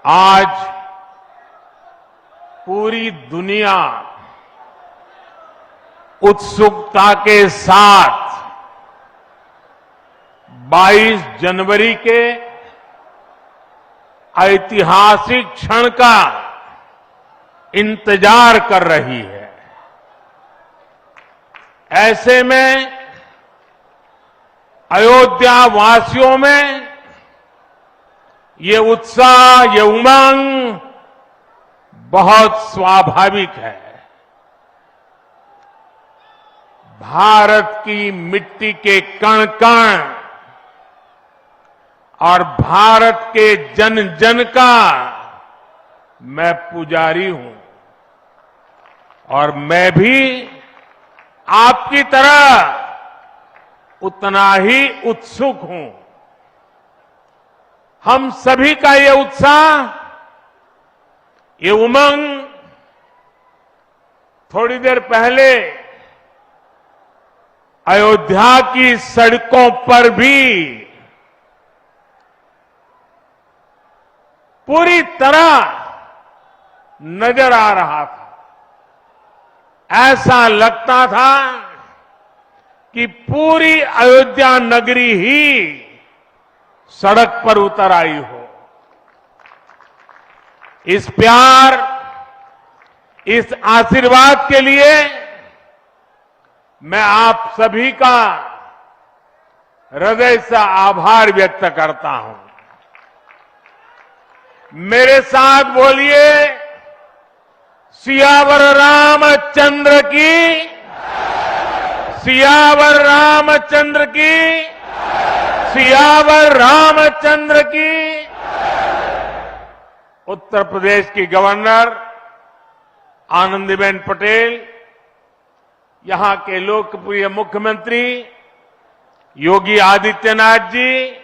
आज पूरी दुनिया उत्सुकता के साथ 22 जनवरी के ऐतिहासिक क्षण का इंतजार कर रही है। ऐसे में अयोध्या वासियों में ये उत्साह, ये उमंग बहुत स्वाभाविक है। भारत की मिट्टी के कण कण और भारत के जन जन का मैं पुजारी हूं और मैं भी आपकी तरह उतना ही उत्सुक हूं। हम सभी का ये उत्साह, ये उमंग थोड़ी देर पहले अयोध्या की सड़कों पर भी पूरी तरह नजर आ रहा था। ऐसा लगता था कि पूरी अयोध्या नगरी ही सड़क पर उतर आई हो। इस प्यार, इस आशीर्वाद के लिए मैं आप सभी का हृदय से आभार व्यक्त करता हूं। मेरे साथ बोलिए, सियावर रामचंद्र की, सियावर रामचंद्र की, सियावर रामचंद्र की। उत्तर प्रदेश की गवर्नर आनंदीबेन पटेल, यहां के लोकप्रिय मुख्यमंत्री योगी आदित्यनाथ जी,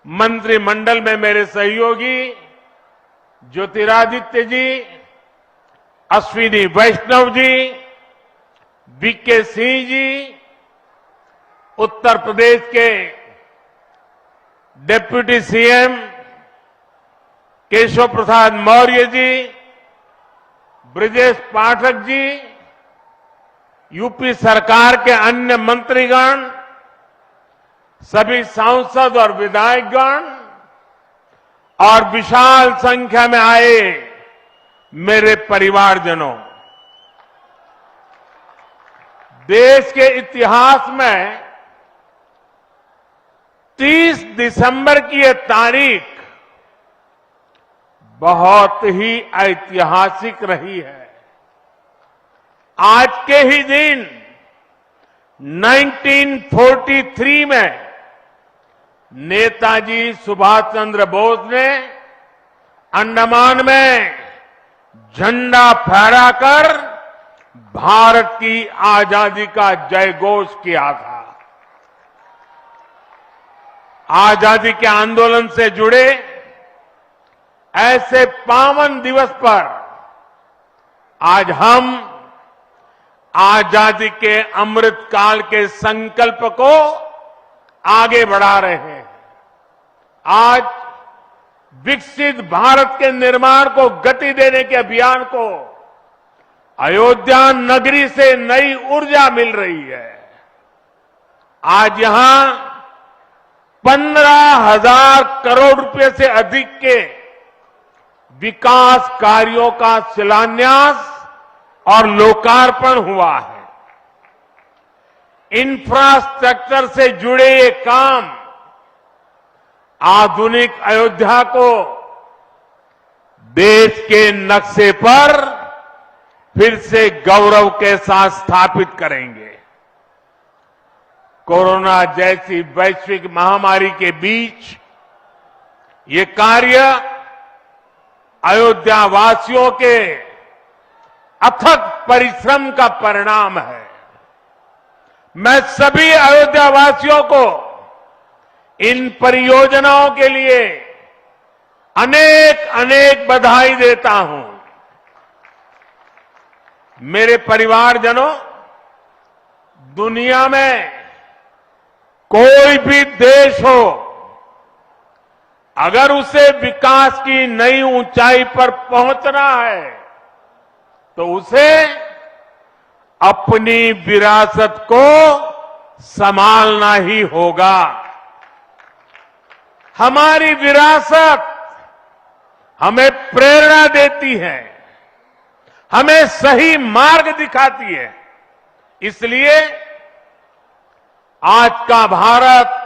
मंत्रिमंडल में मेरे सहयोगी ज्योतिरादित्य जी, अश्विनी वैष्णव जी, वीके सिंह जी, उत्तर प्रदेश के deputy CM Keshav Prasad Maurya ji, Brajesh Pathak ji, UP सरकार के अन्य मंत्रीगण, सभी सांसद और विधायकगण और विशाल संख्या में आए मेरे परिवारजनों, देश के इतिहास में 30 दिसंबर की यह तारीख बहुत ही ऐतिहासिक रही है। आज के ही दिन 1943 में नेताजी सुभाष चंद्र बोस ने अंडमान में झंडा फहराकर भारत की आजादी का जयघोष किया था। आजादी के आंदोलन से जुड़े ऐसे पावन दिवस पर आज हम आजादी के अमृत काल के संकल्प को आगे बढ़ा रहे हैं। आज विकसित भारत के निर्माण को गति देने के अभियान को अयोध्या नगरी से नई ऊर्जा मिल रही है। आज यहां 15,000 करोड़ रुपए से अधिक के विकास कार्यों का शिलान्यास और लोकार्पण हुआ है। इंफ्रास्ट्रक्चर से जुड़े ये काम आधुनिक अयोध्या को देश के नक्शे पर फिर से गौरव के साथ स्थापित करेंगे। कोरोना जैसी वैश्विक महामारी के बीच ये कार्य अयोध्या वासियों के अथक परिश्रम का परिणाम है। मैं सभी अयोध्या वासियों को इन परियोजनाओं के लिए अनेक अनेक बधाई देता हूं। मेरे परिवारजनों, दुनिया में कोई भी देश हो, अगर उसे विकास की नई ऊंचाई पर पहुंचना है तो उसे अपनी विरासत को संभालना ही होगा। हमारी विरासत हमें प्रेरणा देती है, हमें सही मार्ग दिखाती है। इसलिए आज का भारत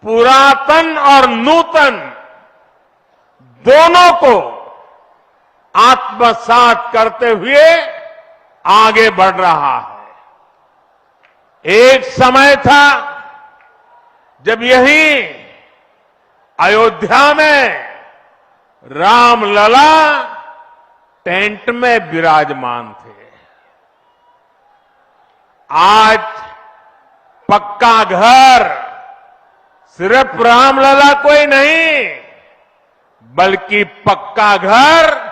पुरातन और नूतन दोनों को आत्मसात करते हुए आगे बढ़ रहा है। एक समय था जब यही अयोध्या में रामलला टेंट में विराजमान थे। आज पक्का घर सिर्फ रामलला कोई नहीं, बल्कि पक्का घर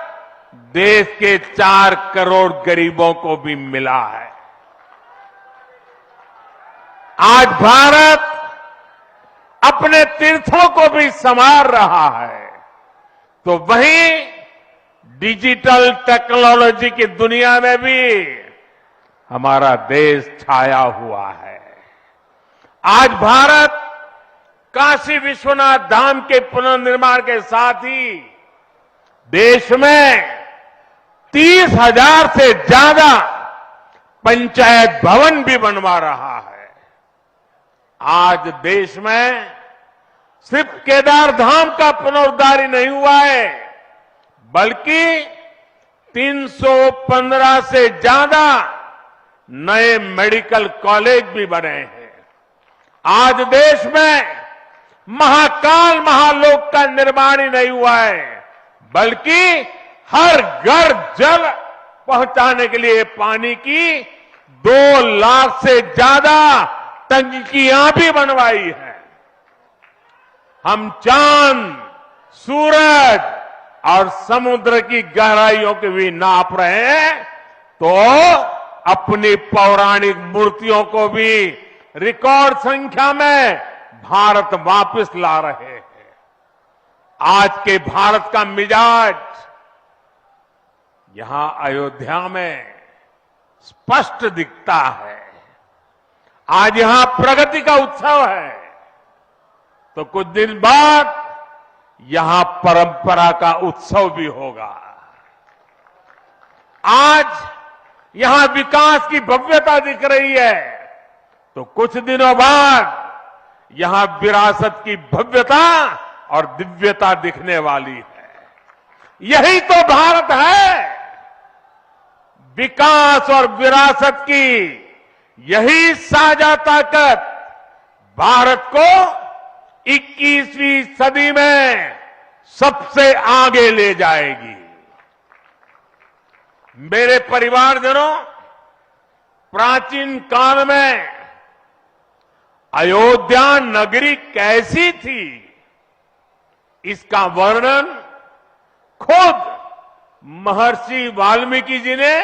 देश के 4 करोड़ गरीबों को भी मिला है। आज भारत अपने तीर्थों को भी संवार रहा है, तो वहीं डिजिटल टेक्नोलॉजी की दुनिया में भी हमारा देश छाया हुआ है। आज भारत काशी विश्वनाथ धाम के पुनर्निर्माण के साथ ही देश में 30,000 से ज्यादा पंचायत भवन भी बनवा रहा है। आज देश में सिर्फ केदार धाम का पुनरुद्धार ही नहीं हुआ है, बल्कि 315 से ज्यादा नए मेडिकल कॉलेज भी बने हैं। आज देश में महाकाल महालोक का निर्माण ही नहीं हुआ है, बल्कि हर घर जल पहुंचाने के लिए पानी की 2 लाख से ज्यादा टंकियां भी बनवाई है। हम चांद, सूरज और समुद्र की गहराइयों के भी नाप रहे हैं, तो अपनी पौराणिक मूर्तियों को भी रिकॉर्ड संख्या में भारत वापस ला रहे हैं। आज के भारत का मिजाज यहां अयोध्या में स्पष्ट दिखता है। आज यहां प्रगति का उत्सव है, तो कुछ दिन बाद यहां परंपरा का उत्सव भी होगा। आज यहां विकास की भव्यता दिख रही है, तो कुछ दिनों बाद यहां विरासत की भव्यता और दिव्यता दिखने वाली है। यही तो भारत है। विकास और विरासत की यही साझा ताकत भारत को 21वीं सदी में सबसे आगे ले जाएगी। मेरे परिवारजनों, प्राचीन काल में अयोध्या नगरी कैसी थी, इसका वर्णन खुद महर्षि वाल्मीकि जी ने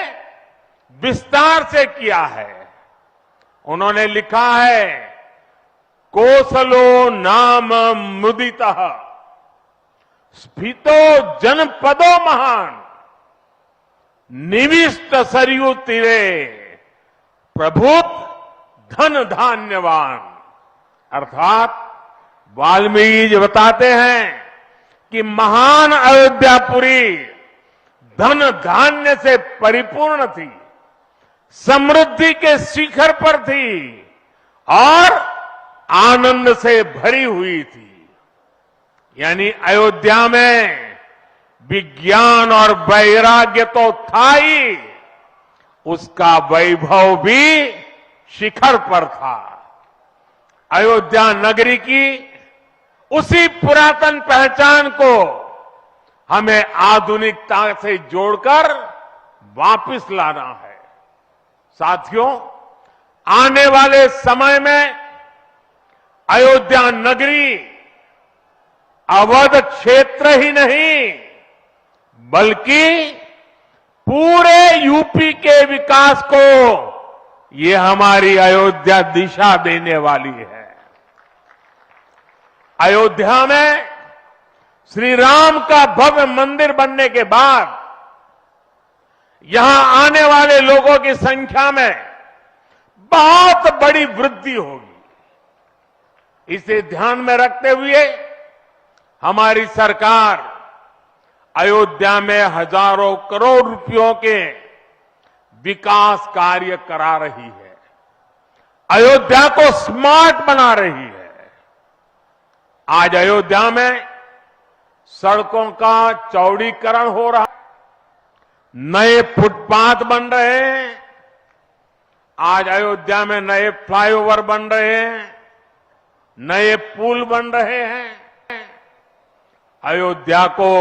विस्तार से किया है। उन्होंने लिखा है, कोसलो नाम मुदितः स्फीतो जनपदो महान निविष्ट सरयू तीरे प्रभुत धन धान्यवान। अर्थात वाल्मीकि जी बताते हैं कि महान अयोध्यापुरी धन धान्य से परिपूर्ण थी, समृद्धि के शिखर पर थी और आनंद से भरी हुई थी। यानी अयोध्या में विज्ञान और वैराग्य तो था ही, उसका वैभव भी शिखर पर था। अयोध्या नगरी की उसी पुरातन पहचान को हमें आधुनिकता से जोड़कर वापस लाना है। साथियों, आने वाले समय में अयोध्या नगरी अवध क्षेत्र ही नहीं, बल्कि पूरे यूपी के विकास को ये हमारी अयोध्या दिशा देने वाली है। अयोध्या में श्री राम का भव्य मंदिर बनने के बाद यहां आने वाले लोगों की संख्या में बहुत बड़ी वृद्धि होगी। इसे ध्यान में रखते हुए हमारी सरकार अयोध्या में हजारों करोड़ रुपयों के विकास कार्य करा रही है, अयोध्या को स्मार्ट बना रही है। आज अयोध्या में सड़कों का चौड़ीकरण हो रहा है, नए फुटपाथ बन रहे हैं, आज अयोध्या में नए फ्लाईओवर बन रहे हैं, नए पुल बन रहे हैं। अयोध्या को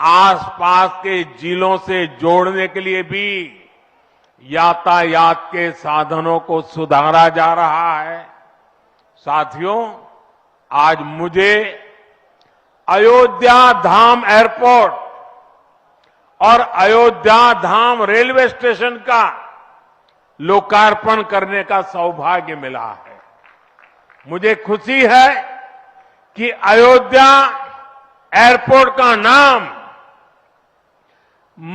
आसपास के जिलों से जोड़ने के लिए भी यातायात के साधनों को सुधारा जा रहा है। साथियों, आज मुझे अयोध्या धाम एयरपोर्ट और अयोध्या धाम रेलवे स्टेशन का लोकार्पण करने का सौभाग्य मिला है। मुझे खुशी है कि अयोध्या एयरपोर्ट का नाम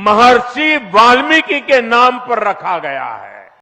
महर्षि वाल्मीकि के नाम पर रखा गया है।